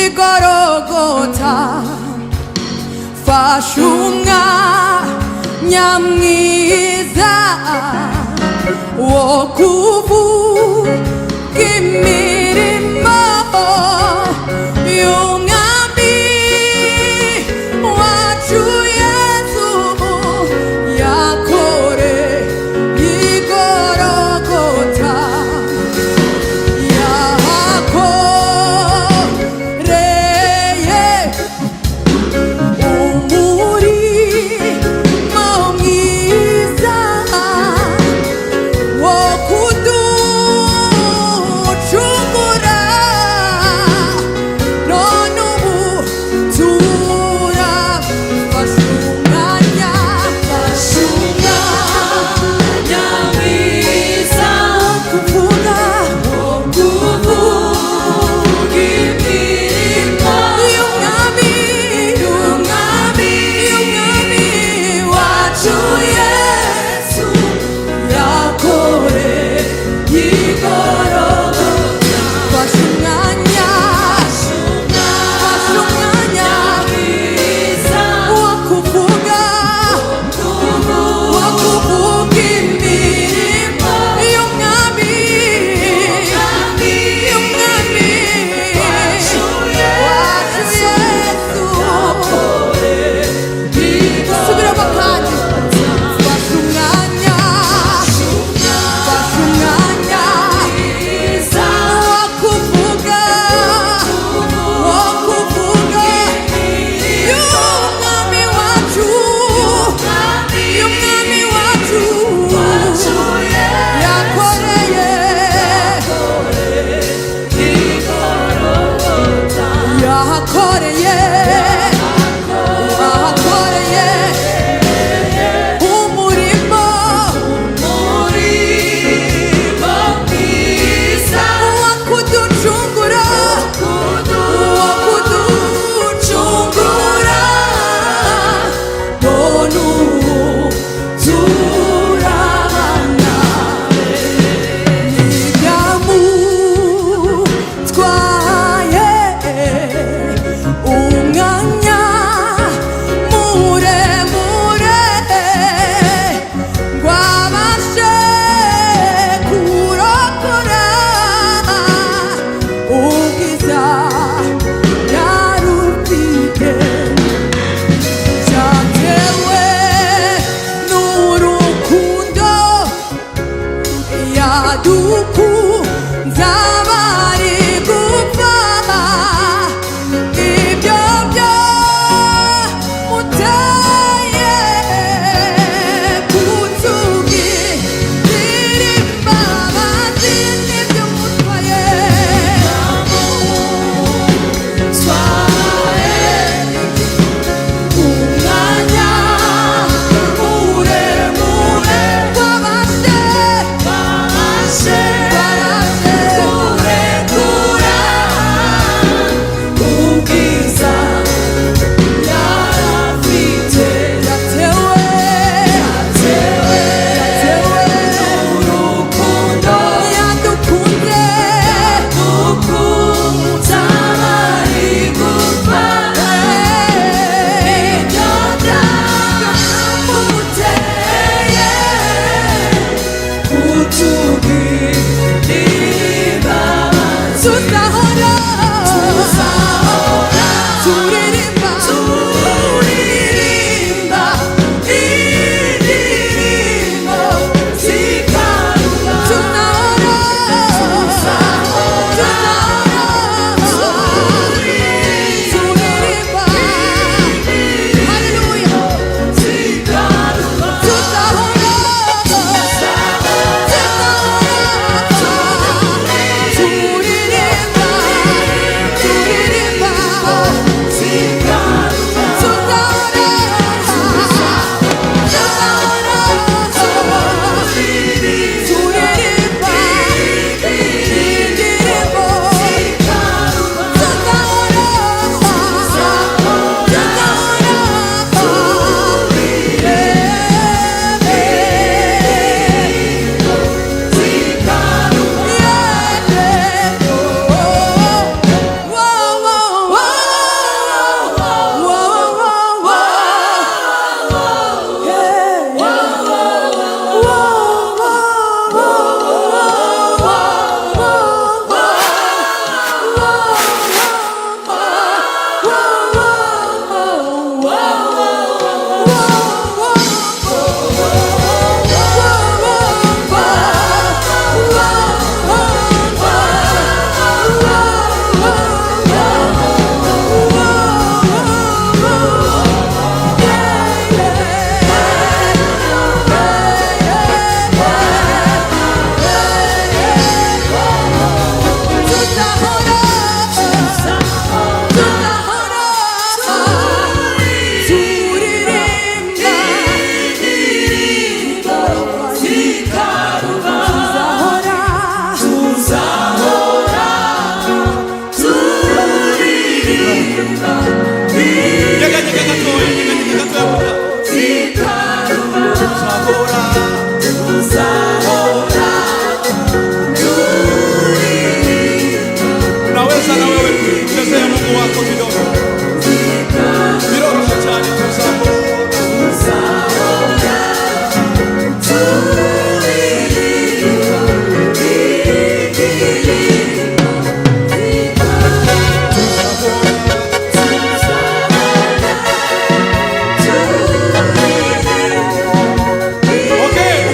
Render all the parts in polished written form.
Igorogota Fashunga Nyamwiza Wokuvu Kimirimo Yungami Wachu Yesu Yakore Igorogota Unaweza na wewe kumchezea Mungu wako kidogo. Biroroshe cyane tuzabona. Okay.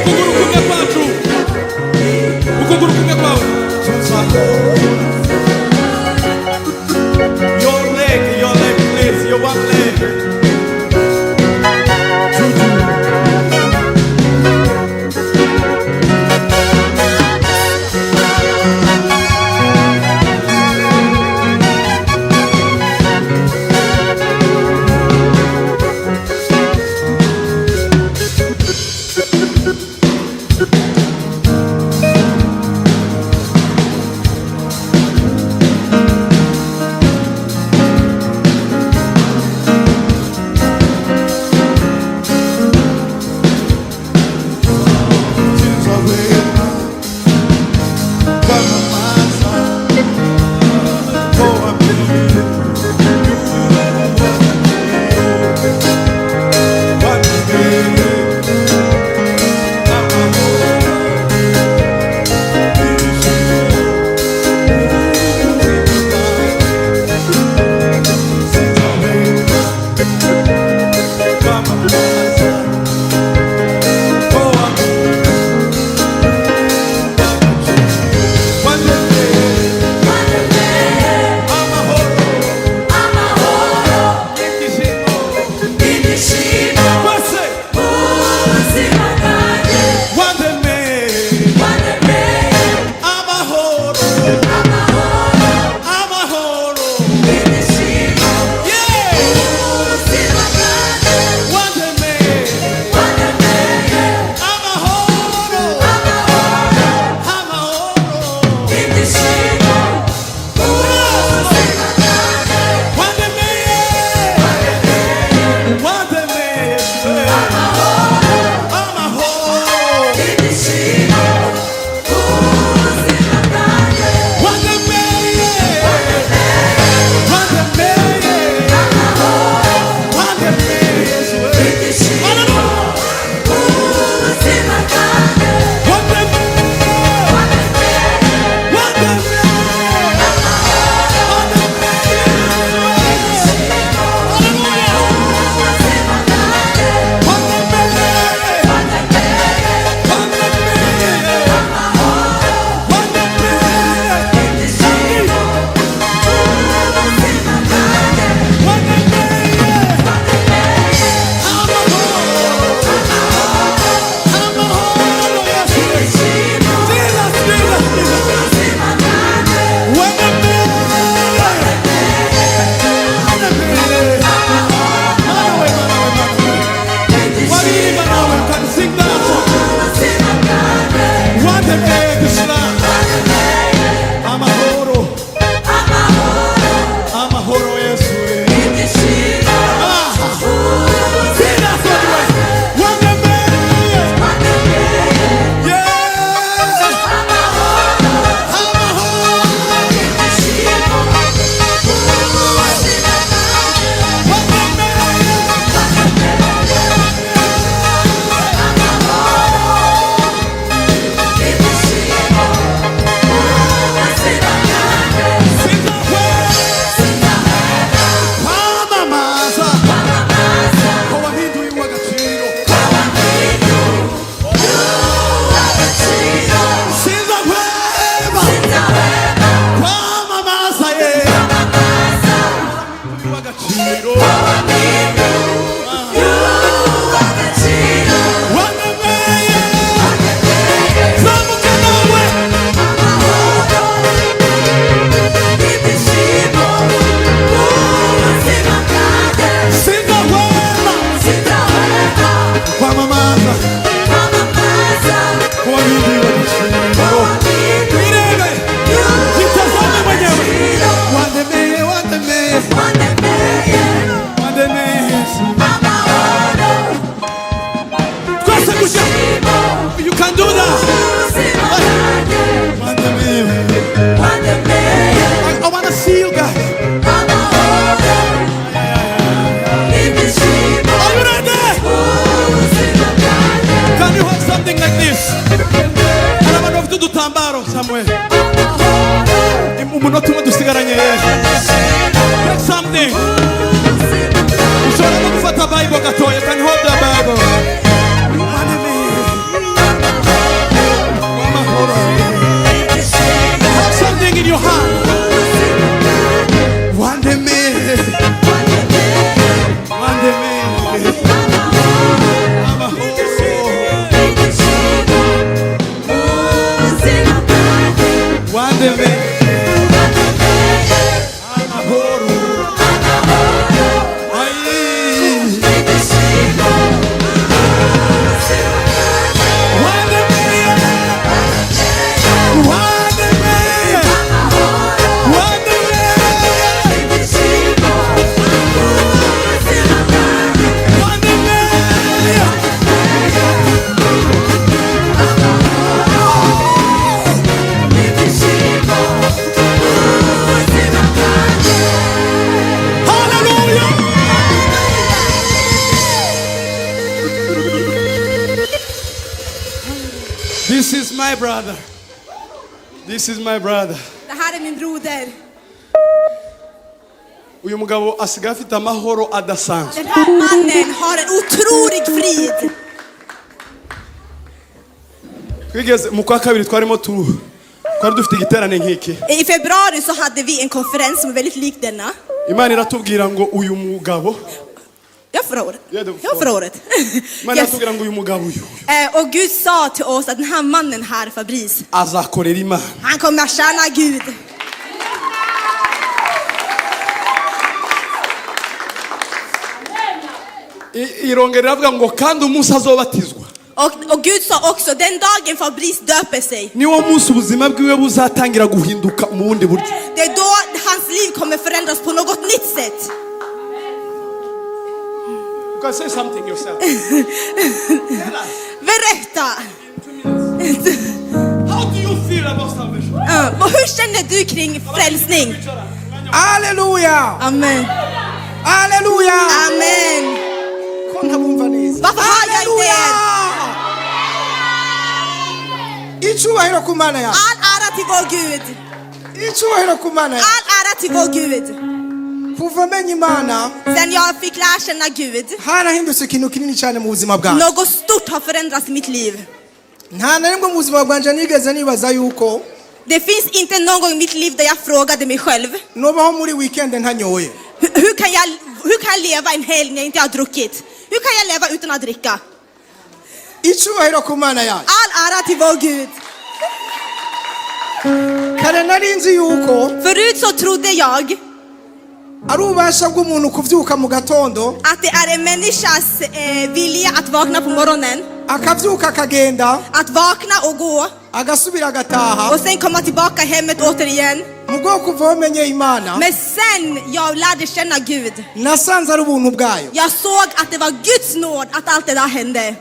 Samuel. Umunota umwe dusigaranye yewe. Take something. Ushobora no gufata Bible gatoya. Can hold the Bible. Have something in your hand. One day man. One day man. One day man. This is my brother. This is my brother. Det här är min broder. Uyu mugabo asigaye afite amahoro adasanzwe. Den här mannen har en otrolig frid. Twigeze mu kwa kabiri twari dufite igiterane nk'iki. I februari så hade vi en konferens som är väldigt lik denna. Imana iratubwira ngo uyu mugabo. Ja, förra året. Imana iratubwira ngo uyu mugabo uyu. Och Gud sa till oss att den här mannen här, Fabrice, azakorera Imana. han kommer att tjäna Gud. Irongera avuga ngo kandi umunsi azobatizwa. Och Gud sa också, den dagen Fabrice döper sig, niwo munsi ubuzima bwiwe buzatangira guhinduka mu bundi buryo. det är då hans liv kommer förändras på något nytt sätt. You can say something yourself. Berätta. How do you feel about salvation? Hur känner du kring frälsning? Halleluja! Amen. Halleluja! Amen. Konta bumva neza. Varför har jag inte er? Icyubahiro ku Mana yawe. All ära till vår Gud. Icyubahiro ku Mana yawe. All ära till vår Gud. Kuva menya Imana Sen jag fick lära känna Gud, harahindutse ikintu kinini cyane mu buzima bwanjye. något stort har förändrats i mitt liv. Nta na rimwe mu buzima bwanjye nigeze nibaza yuko Det finns inte någon gång i mitt liv där jag frågade mig själv, nobaho muri weekend ntanyoye. hur kan jag leva en helg när jag inte har druckit? Hur kan jag leva utan att dricka? Icyubahiro ku Mana yawe. All ära till vår Gud. Kare nari nzi yuko Förut så trodde jag ari ubasha bw'umuntu kuvyuka mu gatondo att det är en människas vilja att vakna på morgonen, akavyuka akagenda att vakna och gå agasubira agataha och sen komma tillbaka hemmet återigen. mu bwo kuva bamenye Imana Men sen jag lärde känna Gud, nasanze ari ubuntu bwayo. jag såg att det var Guds nåd att allt det där hände.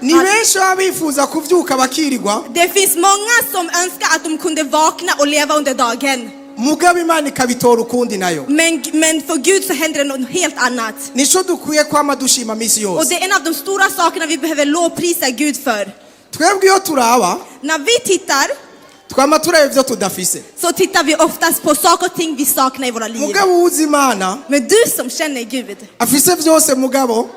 Ni benshi abifuza kuvyuka bakirirwa Det finns många som önskar att de kunde vakna och leva under dagen. mugabe Imana ikabitora ukundi nayo. Men för Gud så händer det något helt annat. Nico dukwiye kwama dushima misi Och yose. det är en av de stora sakerna vi behöver lovprisa Gud för. Twebwe iyo turaba När vi tittar twama turaba ivyo tudafise. så tittar vi oftast på saker och ting vi saknar i våra liv. Mugabo uzi Imana Men du som känner Gud, afise vyose mugabo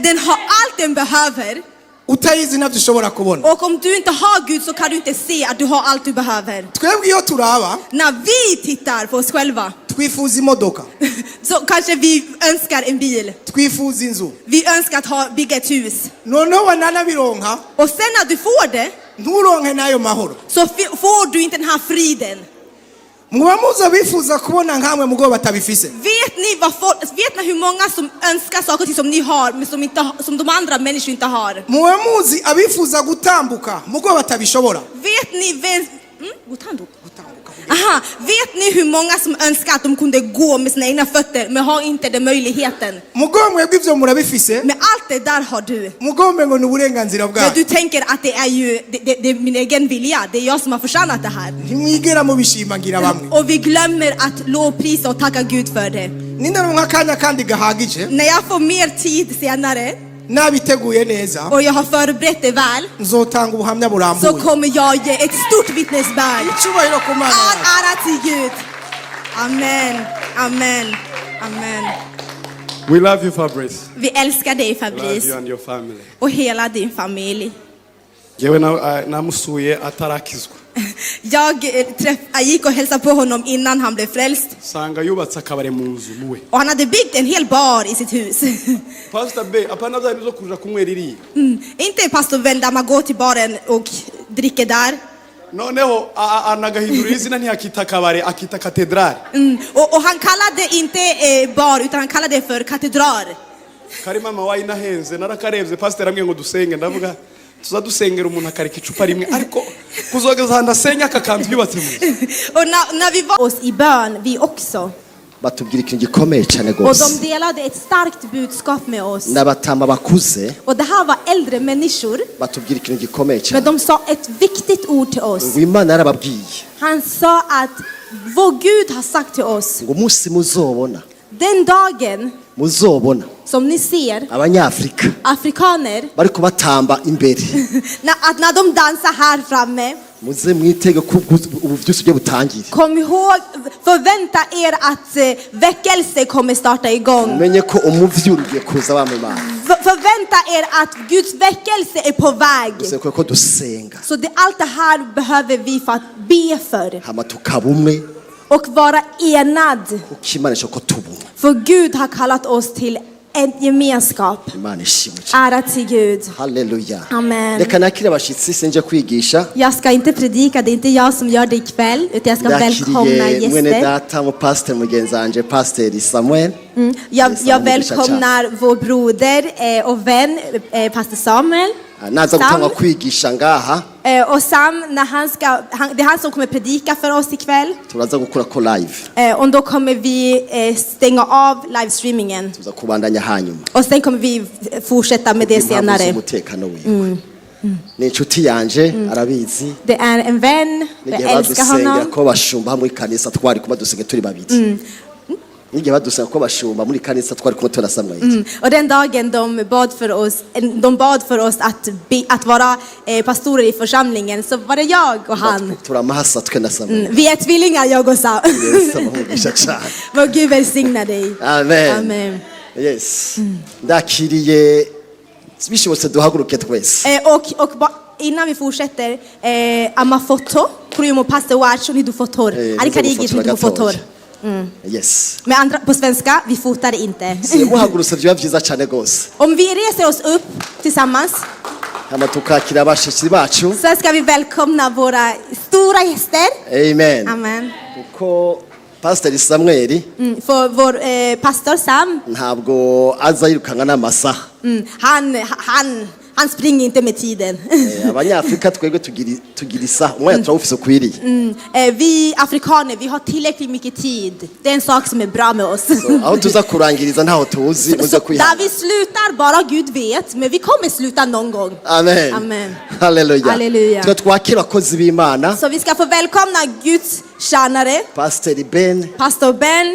den har allt den behöver. utayizi navyo ushobora kubona. Och om du inte har Gud så kan du inte se att du har allt du behöver. Twebwe iyo turaba När vi tittar på oss själva twifuza imodoka, så kanske vi önskar en bil. twifuza inzu. Vi önskar att bygga ett hus. Noneho wananabironka Och sen när du får det nturonke nayo mahoro. så får du inte den här friden. Muba muza bifuza kubona nkamwe mugo batabifise. Vet ni hur många som önskar saker och ting som ni har men som de andra människor inte har? Muba muzi abifuza gutambuka mugo batabishobora. Vet ni vet ni hur många som önskar att de kunde gå med sina egna fötter men har inte den möjligheten? Mugo mwebwe ivyo murabifise. Men allt det där har du. Mugo mbengo ni uburenganzira Men bwawe. du tänker att det är ju det är min egen vilja. Det är jag som har förtjänat det här. Ntimwigera mubishimangira bamwe. Och vi glömmer att lovprisa och tacka Gud för det. Nindaronka akanya kandi gahagije När jag får mer tid senare nabiteguye neza och jag har förberett det väl, nzotanga ubuhamya så burambuye kommer jag ge ett stort vittnesbörd. icyubahiro ku Mana All yacu. ära till Gud. Amen, amen, amen. We love you, Fabrice. Vi älskar dig, We love you Fabrice, and your family. och hela din familj. Yewe namusuye atarakizwa. Jag gick och hälsade på honom innan han blev frälst. Sanga yubatse akabare mu nzu muwe. Och han hade byggt en hel bar i sitt hus. Pastor B, apana bya bizo kuja kunywera iri. Inte pastor Ben där man går till baren och dricker där. Noneho anagahindura izina ntiyakita akabare akita katedral. Och han kallade inte bar utan han kallade det för katedral. Kari mama wayinahenze narakarebye pastor amwe ngo dusenge ndavuga tuzadusengera umuntu akarika icupa rimwe ariko kuzogeza ndasenya akakanzu yubatse mu. Och när vi var oss i bön, vi också. batubwira ikintu gikomeye cyane Och de gose delade ett starkt budskap med oss. n'abatama bakuze Och det här var äldre människor. batubwira ikintu gikomeye Men cyane de sa ett viktigt ord till oss. ngo Imana yarababwiye Han sa att vår Gud har sagt till oss, ngo umunsi muzobona den dagen muzobona som ni ser abanyafrika afrikaner, bariko batamba imbere när de dansar här framme, muze mwitege ko ubu byose byo butangire kom ihåg, förvänta er att väckelse kommer starta igång. umenye ko umuvyuro ugiye kuza bamumana Förvänta er att Guds väckelse är på väg. useko ko dusenga Så allt det här behöver vi för att be för hama tukaba umwe och vara enad. kuko Imana ishaka ko tuba umwe För Gud har kallat oss till en gemenskap. Imana ishimwe cyane Ära till Gud. haleluya Amen. reka nakire abashitsi sinje kwigisha Jag ska inte predika, det är inte jag som gör det ikväll, utan jag ska välkomna ndakiriye mwene gäster. data mu pastor mugenzi wanje pastor Samuel Jag välkomnar vår broder och vän, pastor Samuel. naza gutanga kwigisha ngaha Och Sam, det är han som kommer predika för oss ikväll. turaza gukora ko live Och då kommer vi stänga av livestreamingen. tuza kubandanya hanyuma Och sen kommer vi fortsätta med det senare. umutekano wiwe ni inshuti yanje arabizi Det är en vän, jag n'igihe älskar badusengera honom. ko bashumba muri kanisa twari kuma dusenge turi babiri n'igihe badusengera ko bashumba muri kanisa twari kuma tuna Samuel Och den dagen de bad för oss att vara pastorer i församlingen, så var det jag och han. turamahasa twe na Samuel Vi är tvillingar, jag och Sam. Yes, abahugisha cyane Vår Gud välsigna dig. amen Amen. yes ndakiriye bishobotse duhaguruke twese Innan vi fortsätter, amafoto kuri mu pastor wacu ntidufotora. Ariko ari igihe ntidufotora. yes På svenska, vi fotar inte. muhagurutse byo byiza cyane gose Om vi reser oss upp tillsammans, hama tukakira abashitsi bacu så ska vi välkomna våra stora gäster. amen Amen. kuko pastor Samuel För vår pastor Sam, ntabwo aza yirukanga n'amasaha han springer inte med tiden. abanyafrika twebwe tugira isaha umwanya turawufise ukwiriye Vi afrikaner, vi har tillräckligt mycket tid. Det är en sak som är bra med oss. aho tuza kurangiriza ntaho tuzi muze Där kwihana vi slutar, bara Gud vet, men vi kommer sluta någon gång. amen Amen. haleluya Halleluja. twe twakira abakozi b'Imana Så vi ska få välkomna Guds tjänare, pastor Ben pastor Ben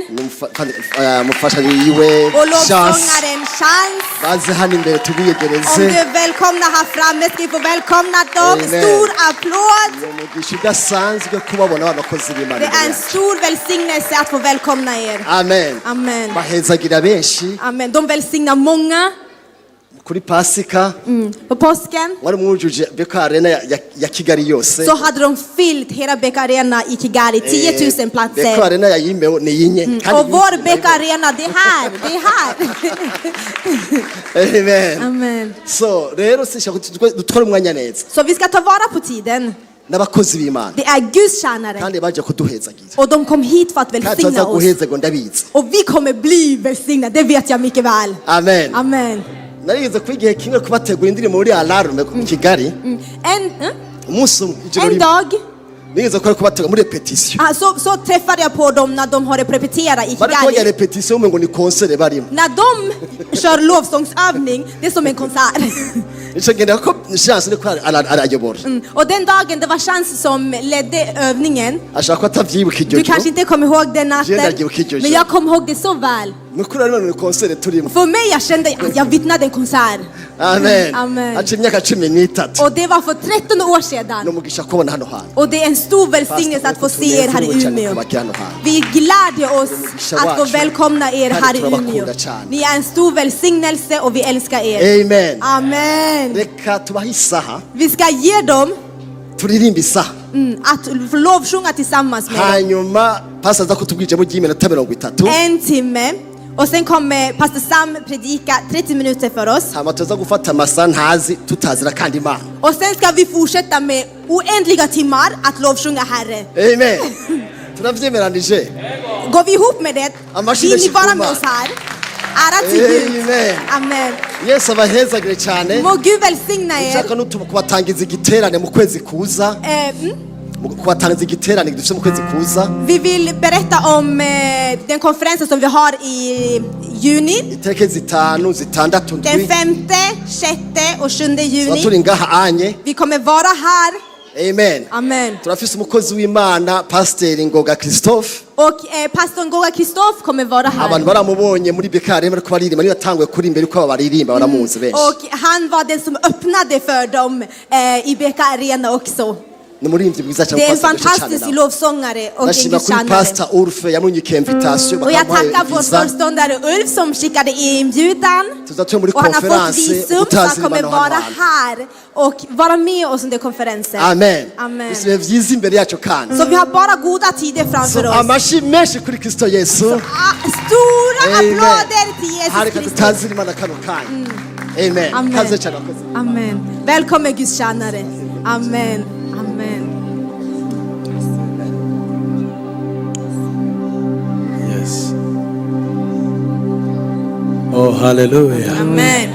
mufashanyi yiwe och chance lovsångaren Chans. baze hano imbere Om tubiyegereze du är välkomna här framme ska vi få välkomna dem. Amen. Stor applåd. ni umugisha udasanzwe kubabona abakozi b'Imana Det är en imbere yacu. stor välsignelse att få välkomna er. amen Amen. bahezagira benshi Amen. De välsignar många kuri pasika på påsken. wari mwujuje beka arena ya Kigali yose Så hade de fyllt hela Beka Arena i Kigali, 10 000 beka platser. arena yayimbeho ni yinye Och vår Beka Arena, det är här. amen Amen. so rero sishaka dutwara umwanya neza Så vi ska ta vara på tiden. n'abakozi b'Imana Det är Guds tjänare. kandi baje kuduhezagira Och de kom hit för att kandi välsigna tuza oss. guheza ngo ndabizi Och vi kommer bli välsignade, det vet jag mycket väl. amen Amen. narigeze kwigihe kimwe kubategura indirimbo muri alarme mu Kigali umunsi umwe ijoro En rimwe dag nigeze kubategura muri repetition så träffade jag på dem när de har repeterat i bari kujya Kigali. repetition ngo ni concert barimo När de kör lovsångsövning, det är som en konsert. icyo ngenda ko chance ni ko arayobora Och den dagen det var Chans som ledde övningen. ashaka ko atavyibuka iryo Du kanske joro inte kommer ihåg den Genda natten, gick och men jag kommer ihåg det så väl. nukuri none ni konsere turimo. För mig, jag kände att jag vittnade en konsert. Amen. Amen. Acha imyaka 13. Och det var för 13 år sedan. Numugisha kubona hano hantu. Och det är en stor välsignelse att få se er här i Umeå. Vi glädjer oss att få välkomna er här i Umeå. Ni är en stor välsignelse och vi älskar er. Amen. Amen. Reka tubahe isaha Vi ska ge dem turirimba isaha. att få lovsjunga tillsammans med dem. Hanyuma pastor aza kutubwije mu ry'iminota 30. En timme. Och sen kommer pastor Sam predika 30 minuter för oss. Hama tuza gufata amasaha ntazi tutazira kandi Imana. Och sen ska vi fortsätta med oändliga timmar att lovsjunga Herre. Amen. Turavyemeranije. Går vi ihop med det? Amashine Vill ni vara med shikuma. oss här? Ära till Gud. Amen. Amen. Yesu abahezagire cyane. Må Gud välsigna er. Nshaka kubatangiza igiterane mu kwezi kuza. Kubatangiza igiterane dufite mu kwezi kuza. Vi vill berätta om den konferensen som vi har i juni. Itariki 5, 6, Den 5, 6 och 7 juni. turi ngaha anye. Vi kommer vara här. Amen. Amen. Turafise umukozi w'Imana Pastor Ngoga Christophe. Och pastor Ngoga Christophe kommer vara Abantu här. baramubonye muri Bekare bariko baririmba niyo yatanguye kuri imbere uko baririmba baramuzi benshi. Och han var den som öppnade för dem i Beka Arena också. Ni muririmbyi mwiza cyane Det är en Pastor fantastisk lovsångare och en Nashima kuri gudstjänare. Pastor Ulf yamunyike invitation Och jag tackar vår föreståndare Ulf som skickade inbjudan. Tuzatuye muri Och han har fått konferense visum så han kommer vara här och vara med oss under konferensen. Amen. Amen. Bisibe vyiza imbere yacu kandi. Så vi har bara goda tider framför oss. Amashi menshi kuri Kristo Yesu. Stora Amen. applåder till Hari Jesus Kristus. katutazira Imana kano kanya. Amen. Amen. Kaze cyane akoze. Amen. Välkommen Guds tjänare. Amen. Amen. Yes. Oh, hallelujah. Amen.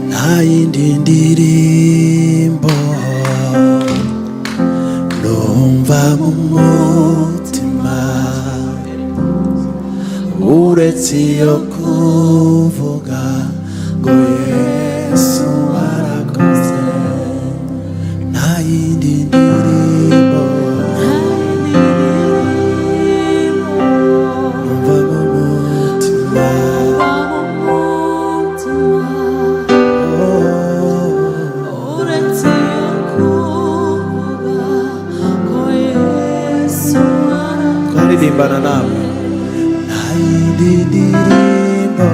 Nta yindi ndirimbo numva mu mutima uretse iyo kuvuga ngo Yesu warakoze. Nta yindi ndirimbo numva mu mutima. Twaririmbana nawe. Nta yindi ndirimbo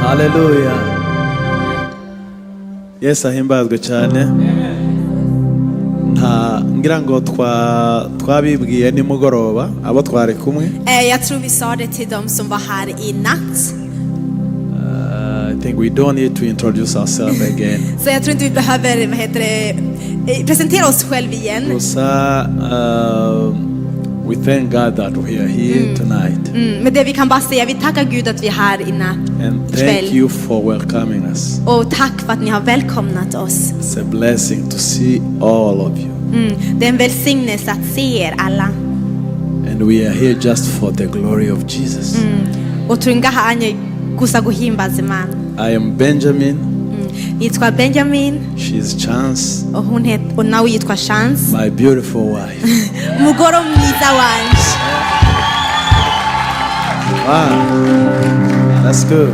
Hallelujah. Yesu ahimbazwe cyane. Ngira ngo twabibwiye nimugoroba abo twari kumwe. Jag tror vi sa det till dem som var här i natt. I think we don't need to introduce ourselves again. Så jag tror inte vi behöver presentera oss själv igen. Gusa we thank God that we are here tonight. Men det vi kan bara säga, vi tackar Gud att vi är här i natt. And thank Ikväll. you for welcoming us. Och tack för att ni har välkomnat oss. It's a blessing to see all of you. Det är en välsignelse att se er alla. And we are here just for the glory of Jesus. Och tungaha anye gusa guhimbaza Imana. I am Benjamin. Yitwa Benjamin She's Chance, och nawe yitwa Chance. my beautiful wife. Umugore mwiza wanje. Wow, that's good.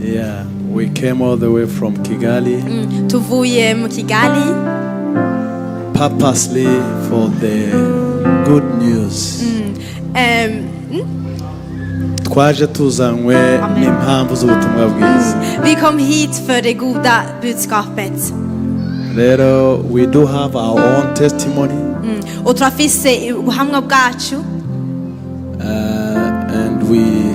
Yeah, we came all the way from Kigali Tuvuye mu Kigali purposely for the good news. Twaje tuzanywe n'impamvu z'ubutumwa bwiza. Vi kom hit för det goda budskapet. Rero we do have our own testimony. Och turafise ubuhamwa bwacu. And we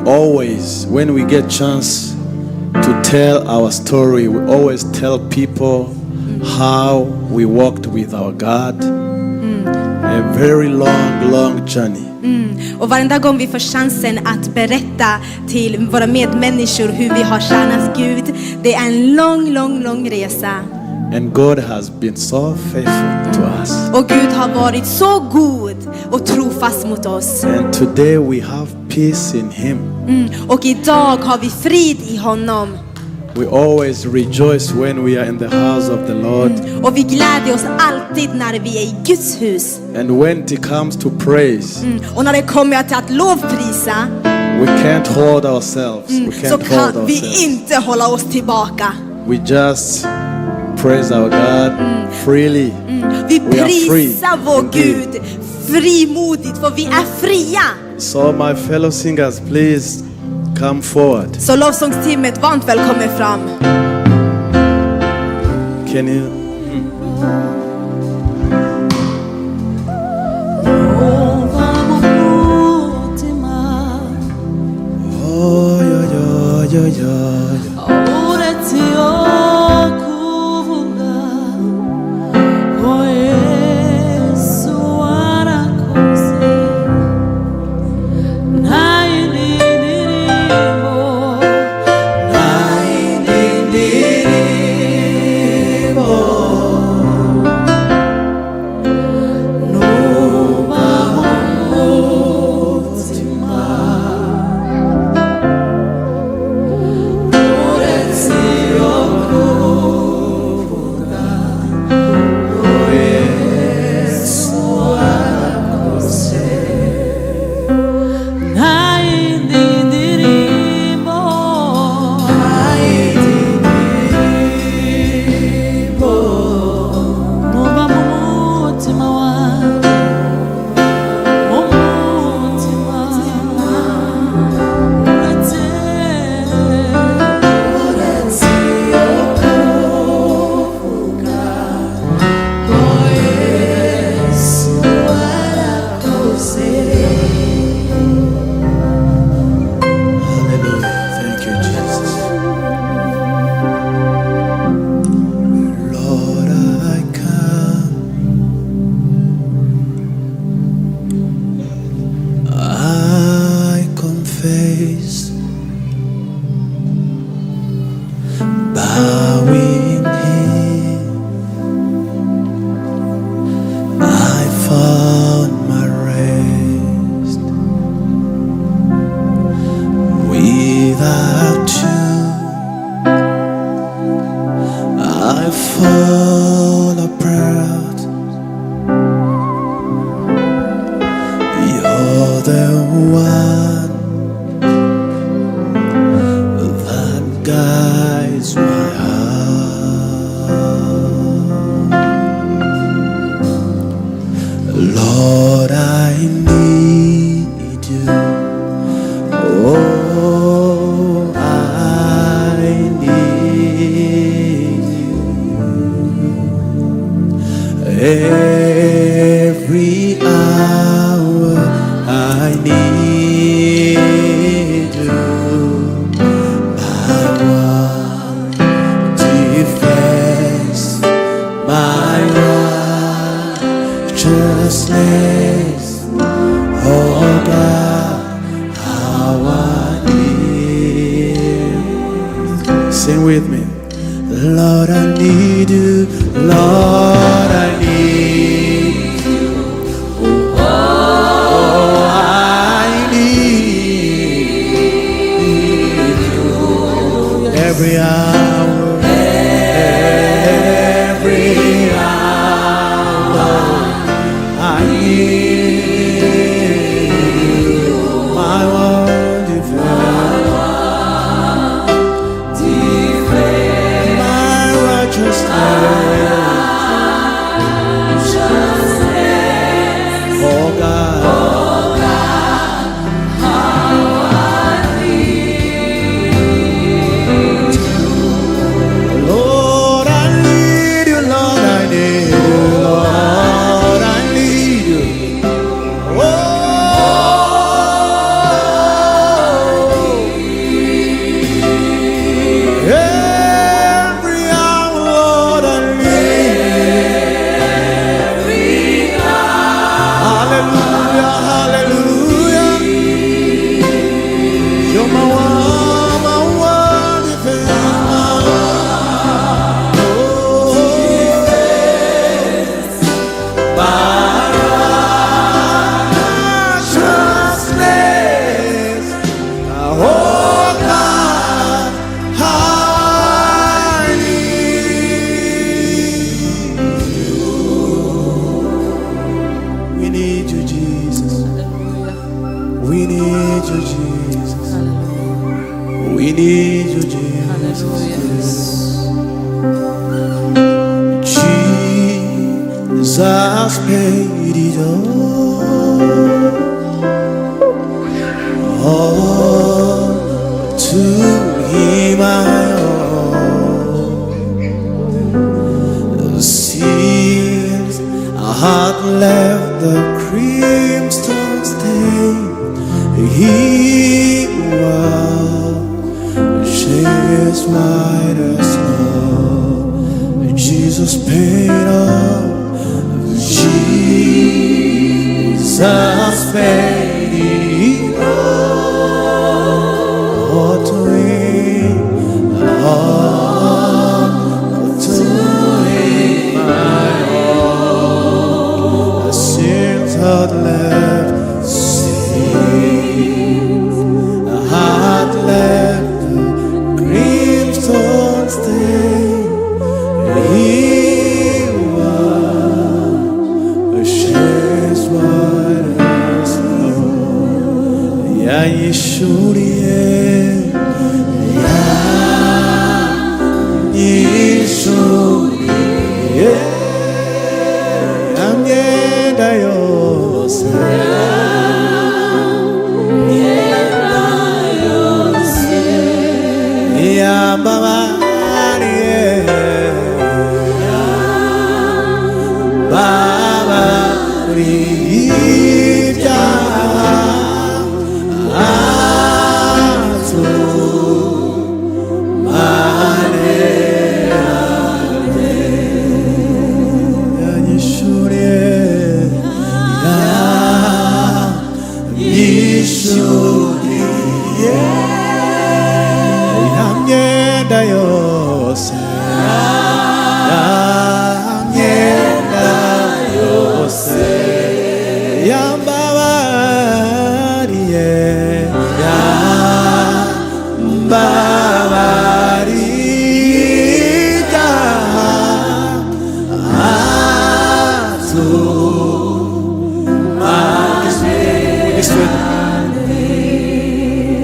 always, when we get chance to tell our story, we always tell people how we walked with our God, A very long journey. Och varenda gång vi får chansen att berätta till våra medmänniskor hur vi har tjänat Gud, det är en lång resa. And God has been so faithful to us. Och Gud har varit så god och trofast mot oss. And today we have peace in Him. Och idag har vi frid i honom. We always rejoice when we are in the house of the Lord. Och vi glädjer oss alltid när vi är i Guds hus. And when it comes to praise, Och när det kommer till att lovprisa, we can't hold ourselves. We så can't hold kan vi ourselves. inte hålla oss tillbaka. We just praise our God freely. Vi We are free prisar vår indeed. Gud frimodigt, för vi är fria. So my fellow singers, please come forward. Så lovsångsteamet, varmt välkommen fram. Can you? Oh, yeah. Bowing here, I found my rest. Without you, I fall apart. You're the one that guides my heart. Lord, I need you. Oh, I need you. Every hour I need you. My one defense, my righteousness. Oh God, how I need. Sing with me. Lord, I need you. Lord, I need you. Oh, I need you. Every hour, every hour, I need you. My one defense, my righteousness. Oh God, how I need you. you, Jesus. Jesus paid it all to Him I owe. Since I had left the crimson stain, He washes white as snow. Jesus paid all. Jesus paid it all to Him, my own. The sins had left, had left the crimson stain. He washes white as snow. Yeshua, Yeshua, amyenda yose, yambabariye, babariye.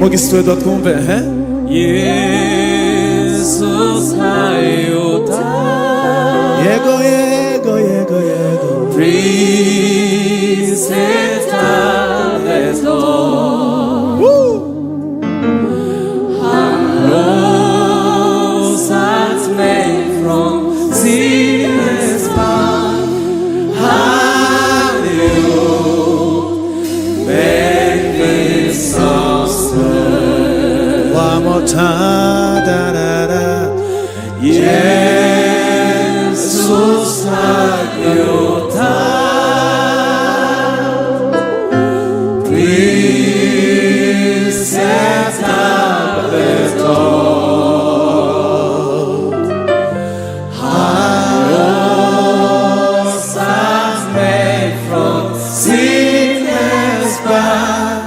Mogistwe dot kumve, he? Jesus hayota. Yego, yego, yego, yego. Praise the Lord. Woo! Lost as made from sinners found. Hallelujah. Make this song. One more time, da da da. Jesus hayota. Please set up the door. Lost as made from sinners bound.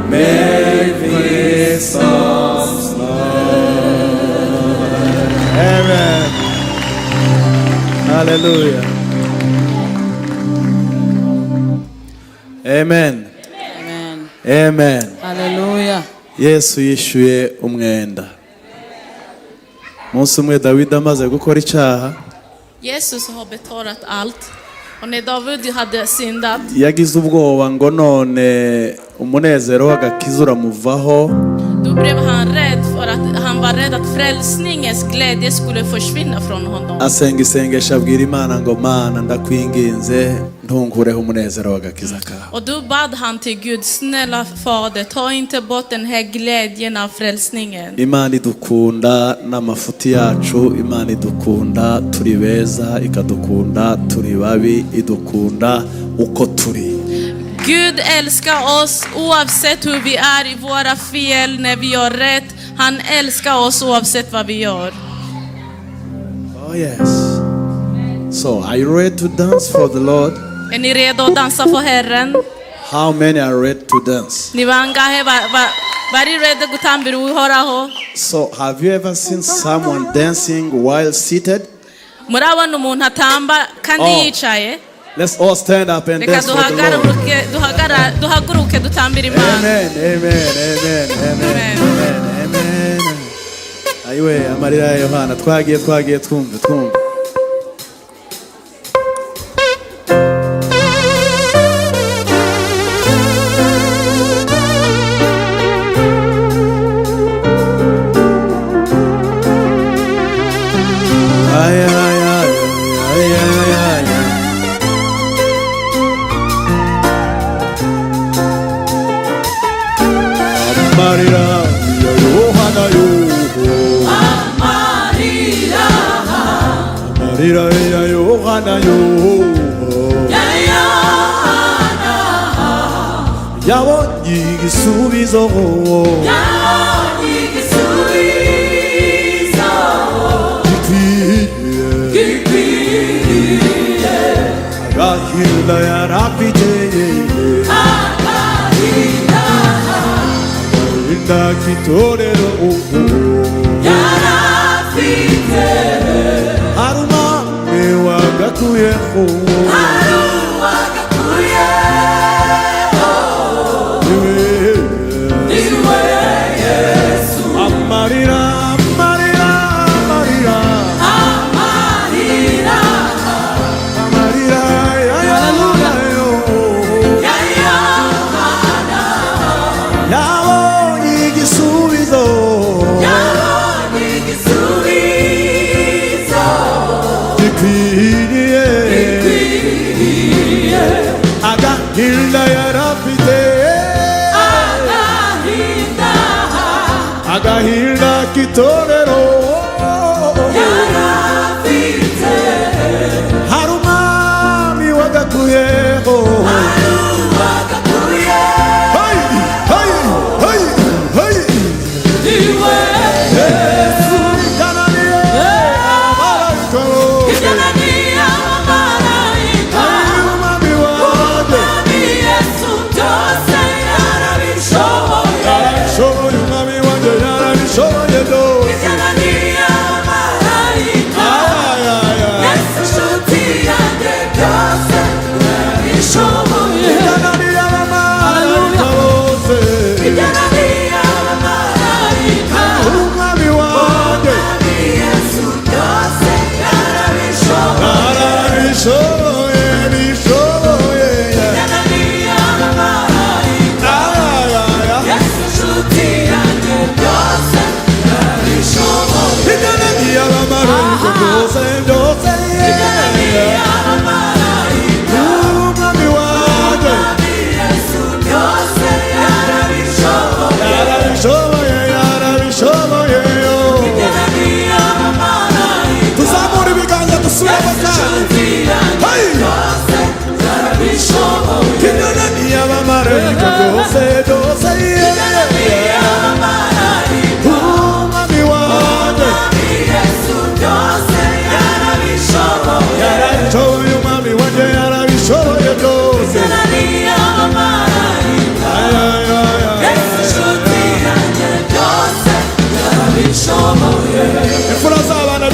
Make this song Amen. Hallelujah. Amen. Amen. Amen. Hallelujah. Yesu yishuye umwenda. Munsi umwe Dawidi amaze gukora icyaha, Jesus har betalat allt. Och när David hade syndat, yagize ubwoba ngo none umunezero w'agakiza uramuvaho. då blev han rädd för att han var rädd att frälsningens glädje skulle försvinna från honom. Asenga isengesho abwira Imana ngo Mana ndakwinginze ntunkureho umunezero w'agakiza kawe. Och då bad han till Gud, snälla Fader, ta inte bort den här glädjen av frälsningen. Imana idukunda n'amafuti yacu, Imana idukunda turi beza, ikadukunda turi babi, idukunda uko turi. Gud älskar oss oavsett hur vi är i våra fel, när vi gör rätt. Han älskar oss oavsett vad vi gör. Oh yes. So, are you ready to dance for the Lord? Är ni redo att dansa för Herren? How many are ready to dance? Ni bangahe bari ready gutambira uhoraho? So, have you ever seen someone dancing while seated? Murabona umuntu atamba kandi yicaye? Let's all stand up and Reka dance for the Lord. duhaguruke dutambira Imana. Amen, amen, amen, amen, amen, amen. Ayiwe, amarira ya Yohana twagiye twumve. Amarira ya Yohana yo. Amarira ya Yohana yo. Yabonye igisubizo. Agahinda yarafite. Kitorero yarafite aruma wagakuyeho niwe Yesu amarira Agahilda kitorero yarafite haruma mi wagakuyeho hey niwe Yesu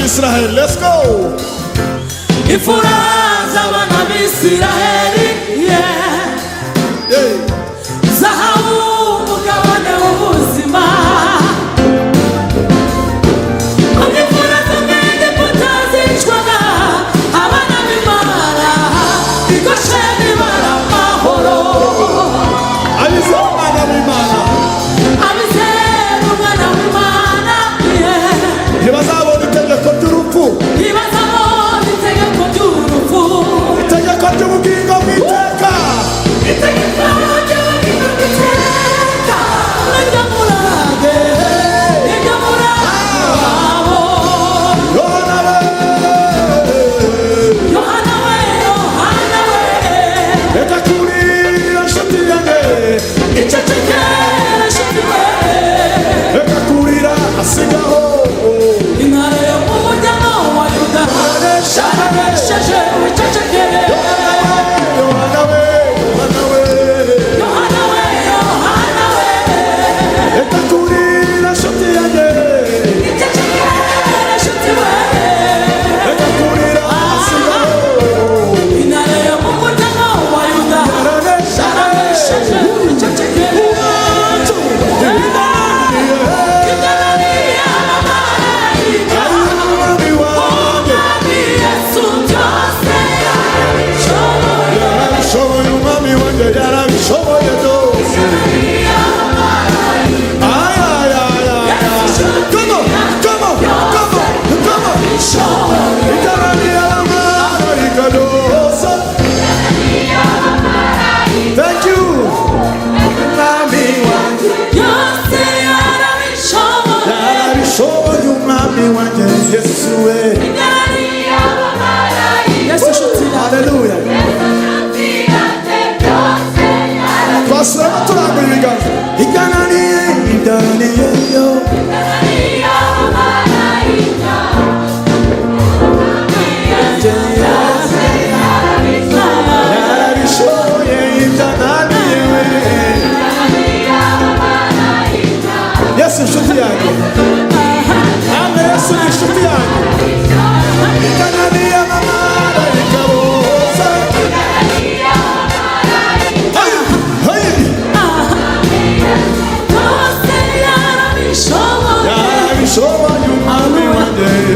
Israel, let's go. Ifuraza wana Israeli, yeah. Zahabu mugabane w'ubuzima. Ifuraza mwende mutazicwaga abana b'Imana ikosheni baramahoro. Abize umwana w'Imana. Abize umwana w'Imana, yeah. Ntibazabona itegeko ry'urupfu. Ntibazabona itegeko ry'urupfu. Itegeko ry'ubugingo bw'iteka. Itegeko ry'ubugingo bw'iteka. Niryo murage, niryo murage wabo. Yohana we. Reka kurira nshuti yanjye. Icecekere nshuti we. Reka kurira asigaho. Intare yo mu muryango wa Yuda. Sharanesheje wicecekere. Yohana we. Yohana we. Reka kurira nshuti yanjye. Icecekere nshuti we. Reka kurira asigaho. Intare yo mu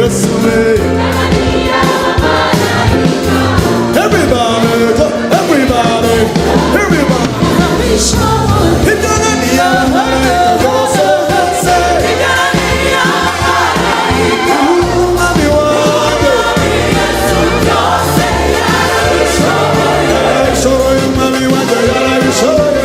Yesu we. Everybody, everybody, everybody. Itanania malaika bose. Umwami wanjye. Yarabishoboye umwami wanjye yarabishoboye.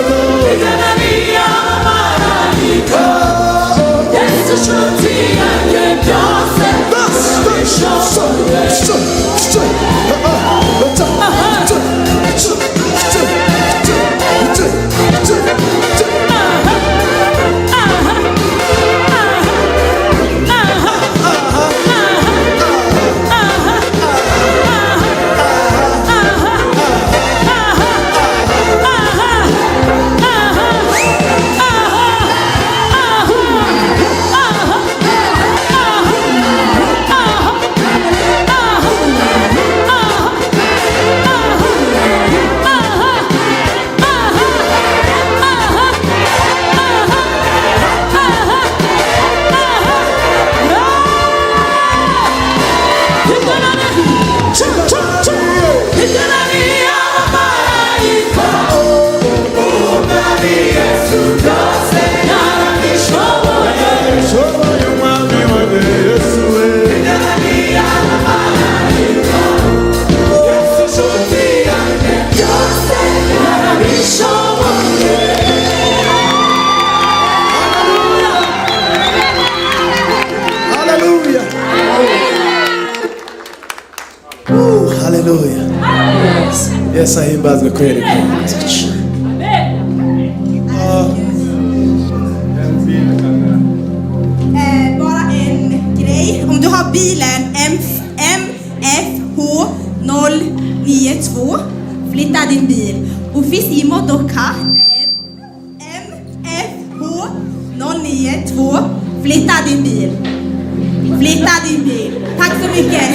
Hallelujah. Yes, ahimbazwe kweli. Bara en grej. Om du har bilen MFH 092, flytta din bil. Ofisi motoka MFH 092, flytta din bil. Flytta din bil. Tack så mycket.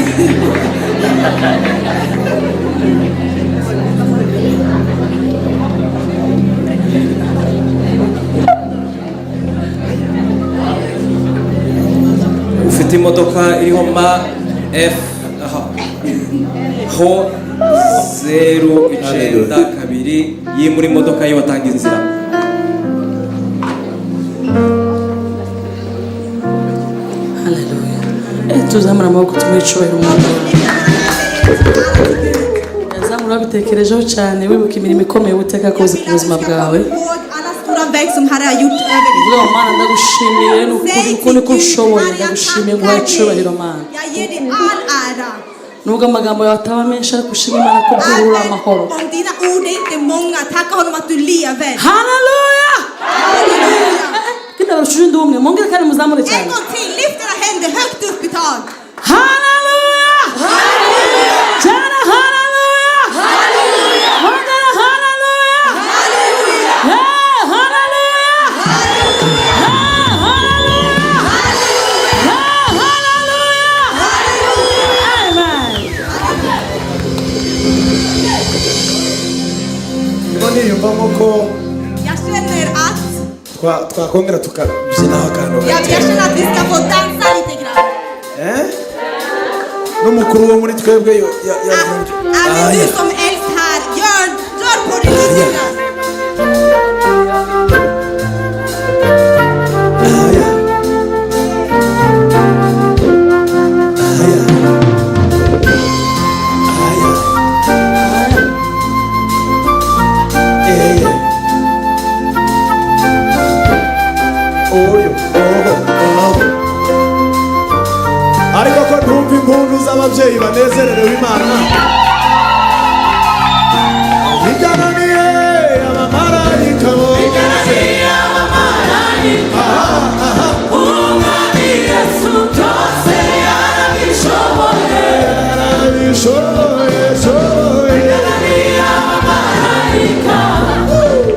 Ufite imodoka iriho ma F ho 092 yimura imodoka yo watanga inzira. Haleluya. Tuzamura amaboko tumwicubahira umwami. Yazamura bitekerejeho cyane wibuka imirimo ikomeye ubuteka koze ku buzima bwawe. Som Herre har gjort över ditt liv. Mana ndagushimiye n'ukuntu ushoboye ndagushimiye ngo wacubahiro Mana. Jag ger dig all ära. Nubwo amagambo yawe ataba menshi ariko ushimira Imana ko byurura amahoro. Om dina ord är inte många, tacka honom att du lever. Halleluja! Halleluja! Kinda barushinda umwe mongera kandi muzamure cyane. En gång till, lyft era händer högt upp i tak. Halleluja! Halleluja! Tjena halleluja! Halleluja! Mongera halleluja! Halleluja! Jag känner att twakongera tukabyinaho akantu. Jag känner att vi ska få dansa lite grann. N'umukuru wo muri twebwe Även du som äldst här, rör på dig lite grann. Ariko ko ntumva impundu z'ababyeyi banezererewe Imana. Igananiye abamarayika bose. Igananiye abamarayika. Umwami Yesu byose yarabishoboye. Yarabishoboye. Igananiye abamarayika.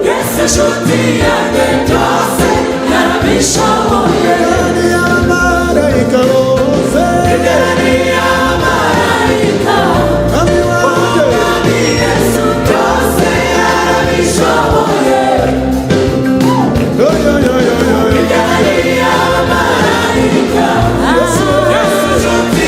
Yesu nshuti yanjye byose yarabishoboye. Igananiye abamarayika bose. Igananiye abamarayika. Umwami Yesu byose yarabishoboye. Igananiye abamarayika. Yesu nshuti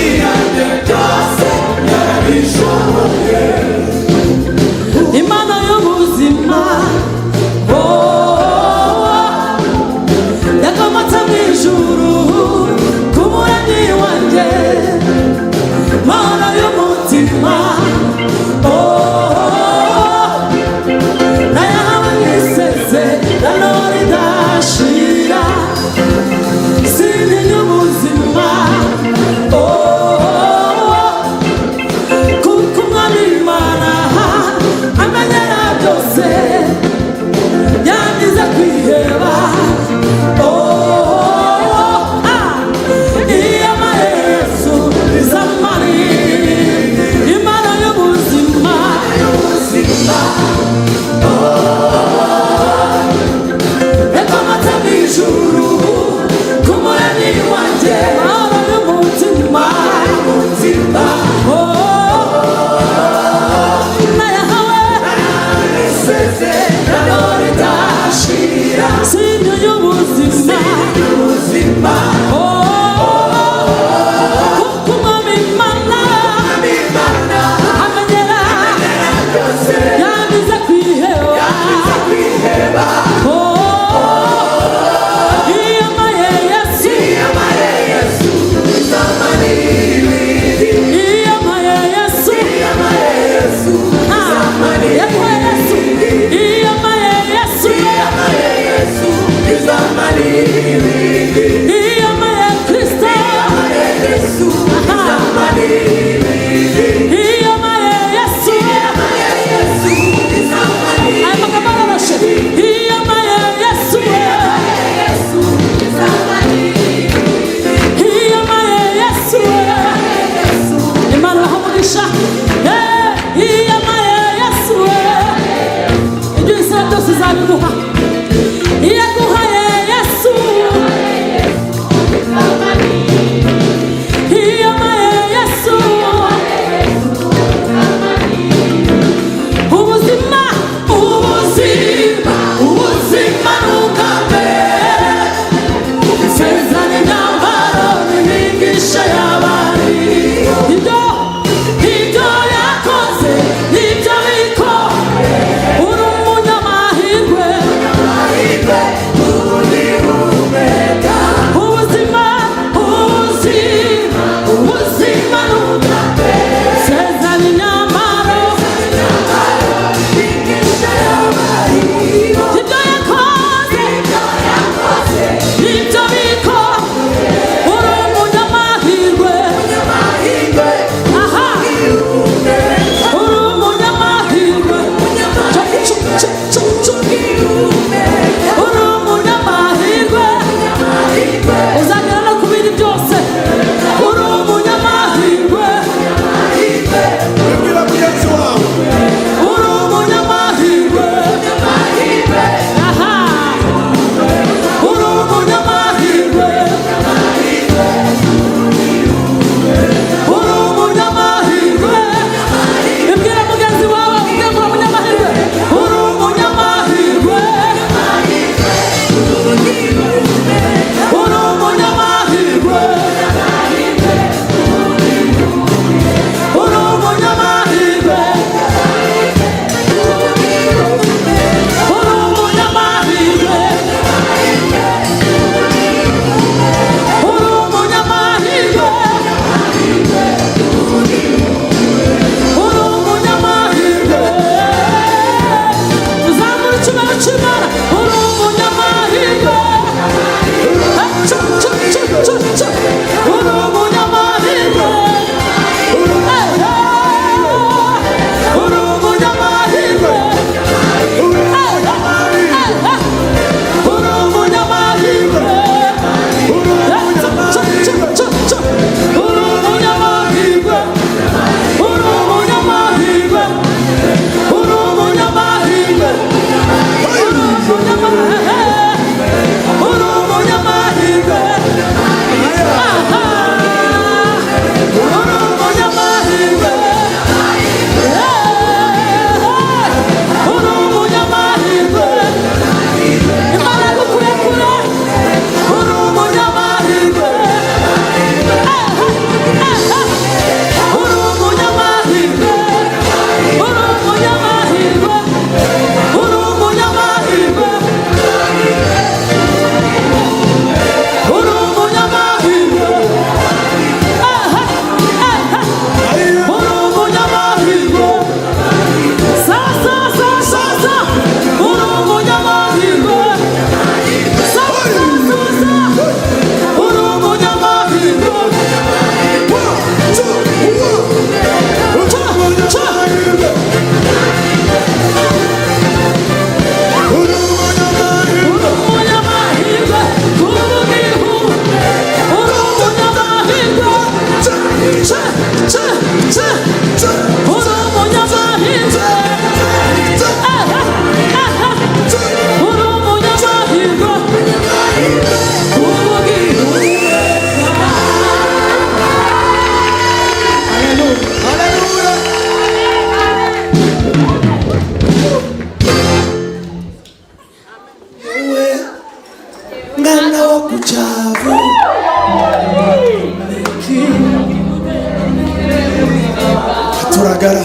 turagara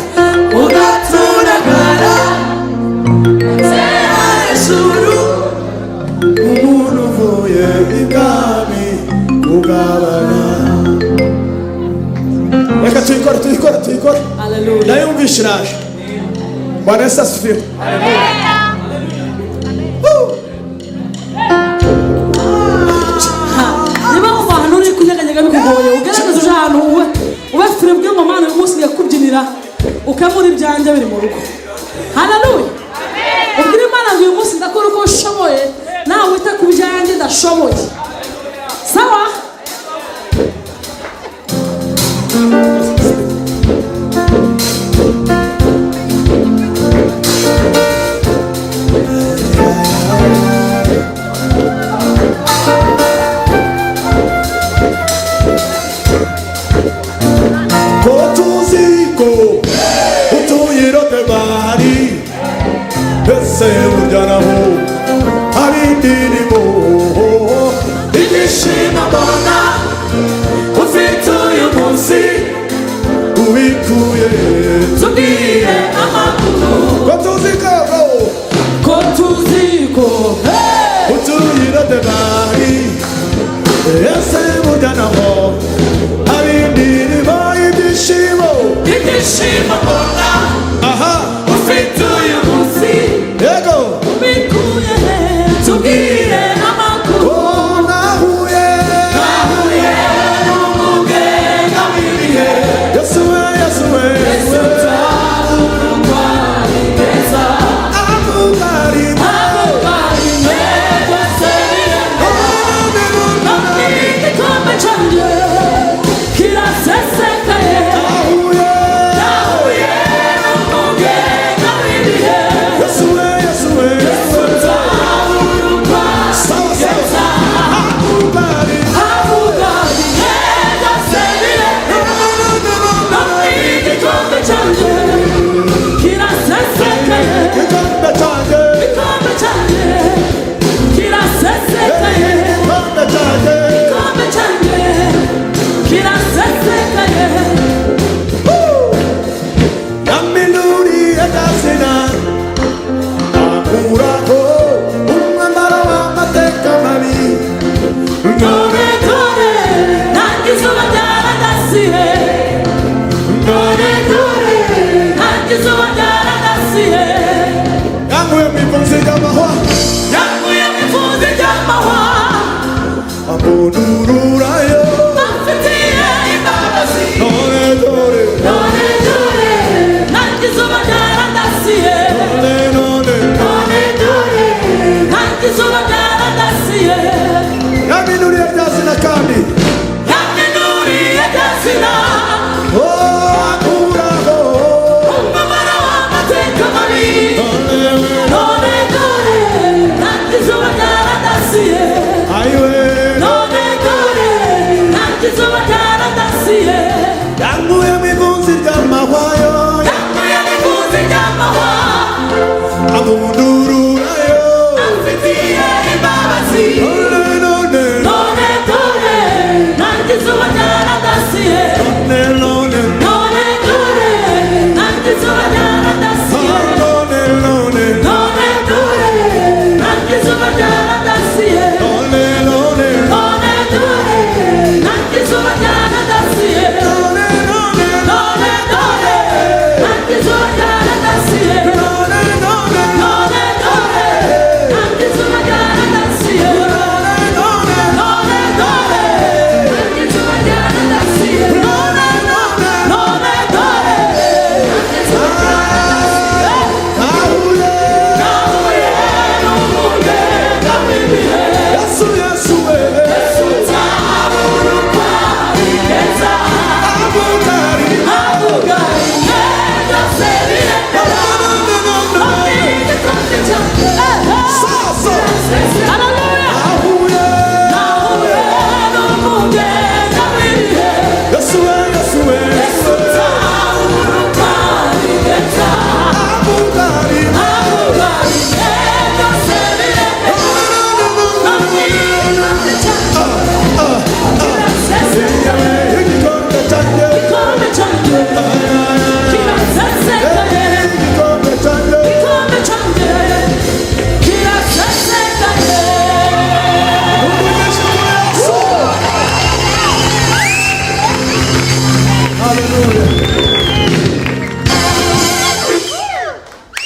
ugaturagara hejuru umuntu uvuye ibwami ugabana. Reka tuyikore ndayumvisha iraje. Bwana Yesu asifiwe. biragoye ugerageze uje ahantu ube fure bwe ngo mana uyu munsi ngiye kubyinira ukemura ibyanjye biri mu rugo. Haleluya. Ubwira Imana ngo uyu munsi ndakora uko ushoboye nawe wita ku byanjye ndashoboye. Sawa?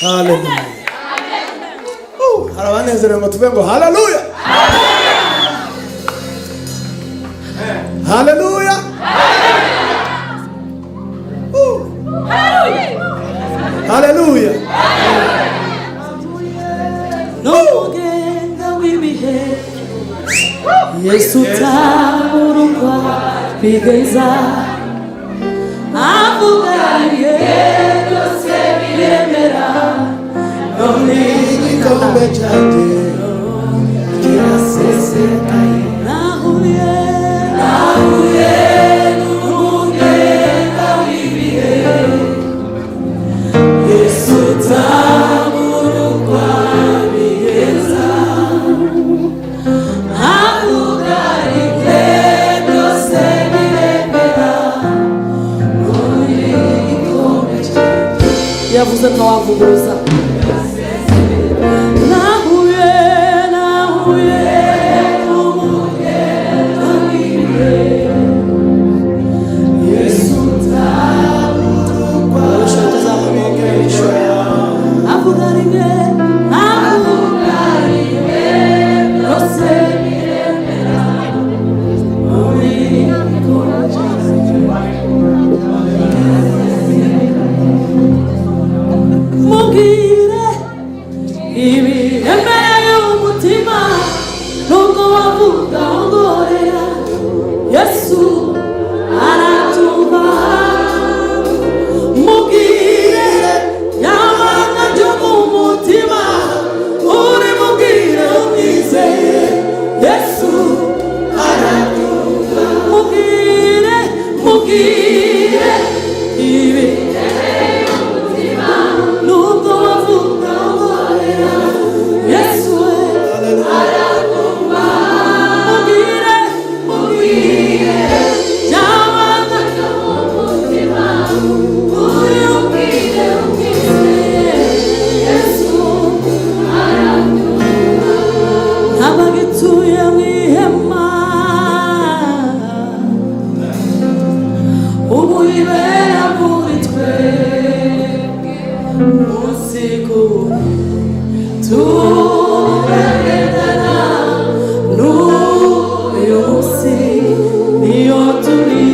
Hallelujah. Harabanezero ngo tuve ngo hallelujah. Hallelujah. Yesu tamurukwa bigeza avugariye byose biremera none igikombe cyanjye kirasesekaye nahuye n'umugenda w'ibihe Yesu tamurukwa bigeza yavuze ntawavuguruza nahuye n'umugenda w'ibihe Yesu tamurukwa avugariye byose biremera muri mubwire ibiremereye umutima nubwo wavuga ngorera Yesu aratumva mubwire yabanga byo mu mutima uri mubwire umwizeye Yesu aratumva mubwire ibiremereye umutima nubwo wavuga ngorera Yesu aratumva mubwire yabanga byo mu mutima uri mubwire umwizeye Yesu aratumva ntabagituye mu ihema ubu ibera muri twe munsi ku tugendana n'uyu munsi niyo turi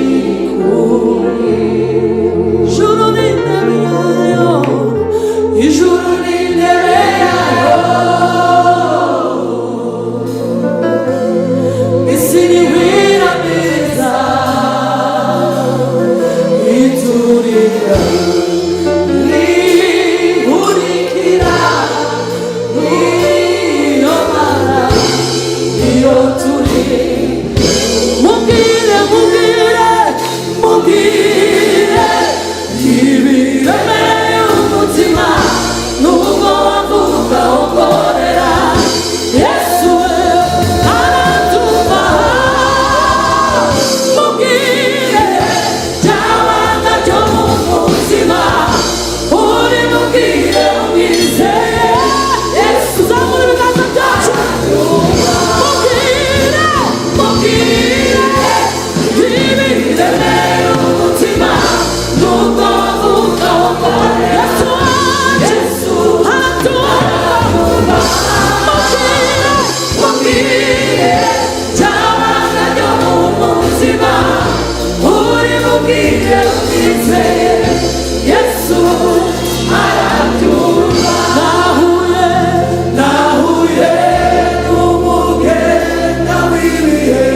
kumwe ijuru n'intebe yayo ijuru n'intebe yayo isi ntiwiramiriza iturira nihurikira niyo mara niyo turi mubwire ibiremereye umutima nubwo wavuga ongorera Yesu aratumva mubwire byabanga byo mu mutima uri mubwire umwizeye Yesu zamura ibiganza byacu mubwire ibiremereye umutima nubwo wavuga ongorera Yesu aratumva mubwire byabanga byo mu mutima uri mubwire umwizeye Yesu aratumva nahuye n'umugenda w'ibihe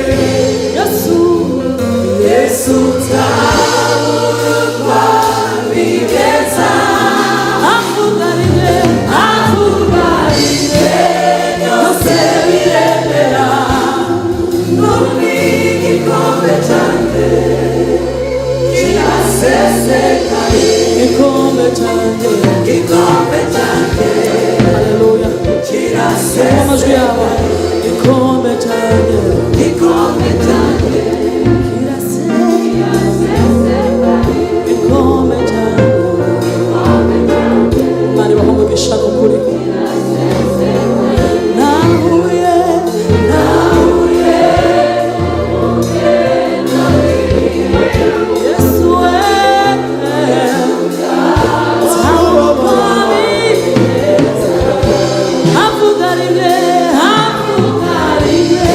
Yesu tamurukwa bigeza avugariye byose biremera none igikombe cyanjye kirasesekaye igikombe cyanjye haleluya kirasesekaye amajwi yabo igikombe cyanjye kirasesekaye igikombe cyanjye bari bamugisha ukuri nahuye Yesu avugariye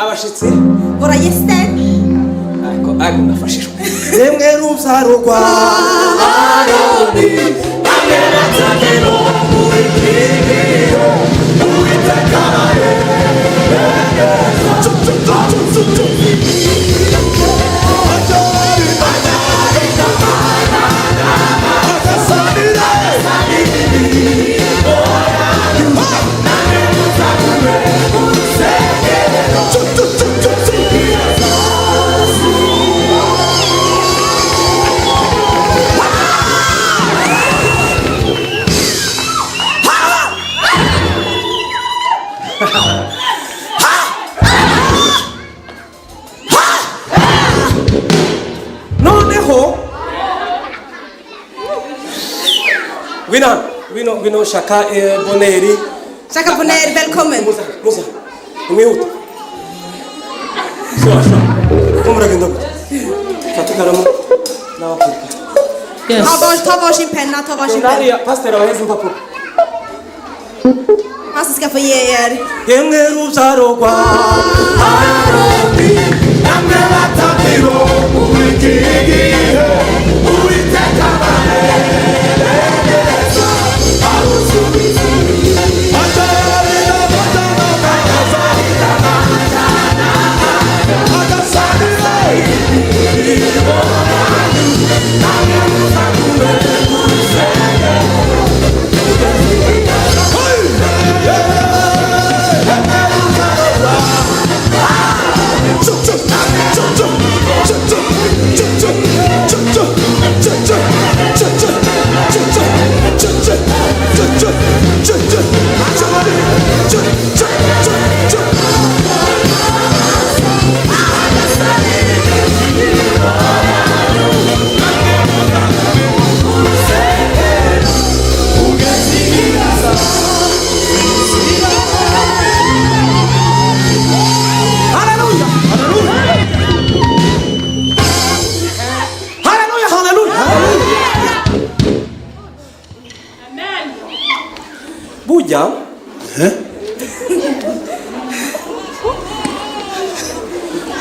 abashitsi Våra gäster. Ariko ndafashishwa yemwe rubyaro rwa Aroni amera takeno muri kigiyo uitakaraye Vino Shaka Boneri. Shaka Boneri, välkommen. Musa. Kom ut. Så. Kommer du in då? Fattar du? Yes. Ta varsin penna, ta varsin penna. Där pastor och hälsa pappa. Pastor ska få ge er. Yengeru zarogwa Aroni amera takeno muri kigiyo uitakaraye Ada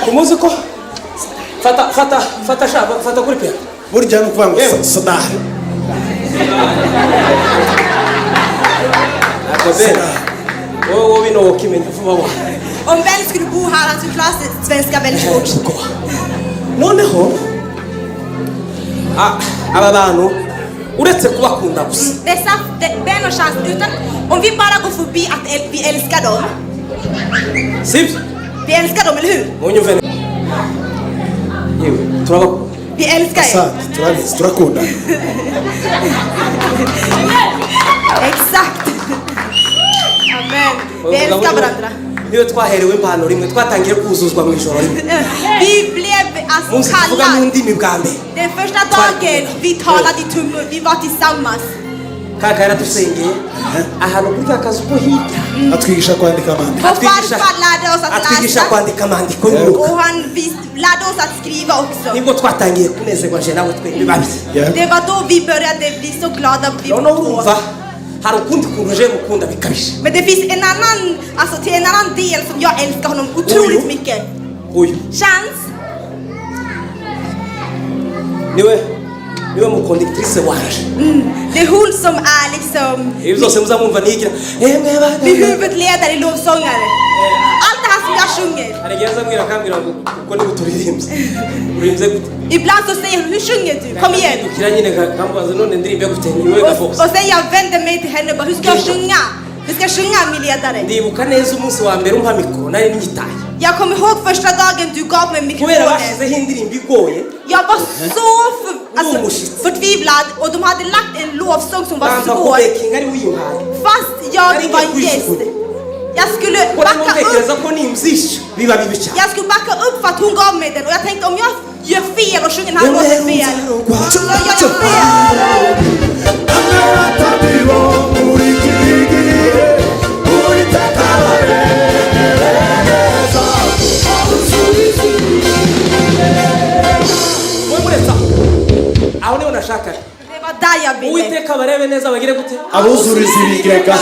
umuzi ko fata kuri piano burya no kuvuga ngo Sadar. Wowe bino ukimenya vuba wa. Om vem skulle bo här, han skulle klara svenska väldigt fort. Noneho aba bantu uretse kubakunda gusa. Dessa vänner chans utan om vi bara går förbi att vi älskar dem. Sib. Vi älskar dem, eller hur? Munyumve. Yewe, vi älskar er. Turakunda. Exakt. Amen. Vi älskar varandra. Niyo twaherewe impano rimwe twatangiye kuzuzwa mu ijoro rimwe. Vi blev alltså kallade. Den första dagen vi talade i tungor, vi var tillsammans. Kaka yaradusengeye ahantu kuri akazi ko hirya atwigisha kwandika amandiko atwigisha kwandika amandiko och han lärde oss att skriva också. Nibwo twatangiye kunezerwa je nawe twe babiri. Det var då vi började bli så glada vi var. Har ukundi kuntu je mukunda bikabisha. Men det finns en annan, alltså till en annan del som jag älskar honom otroligt mycket. Chans. Niwe mukondiktrice wanje. Det är hon som är liksom min huvudledare i lovsångare. Allt det här som jag sjunger. Ibland så säger hon, hur sjunger du? Kom igen. Och sen jag vänder mig till henne och bara, hur ska jag sjunga? Hur ska jag sjunga, min ledare? Jag kommer ihåg första dagen du gav mig mikrofonen. Jag var så förtvivlad och de hade lagt en lovsång som var svår. Fast jag var gäst. Jag skulle backa upp för att hon gav mig den. Och jag tänkte om jag gör fel och sjunger den här låten fel. Så jag gör fel. Aho niho nashaka. Det var där jag ville. Uiteka barebe neza bagire gute? Abuzuriza ibigega.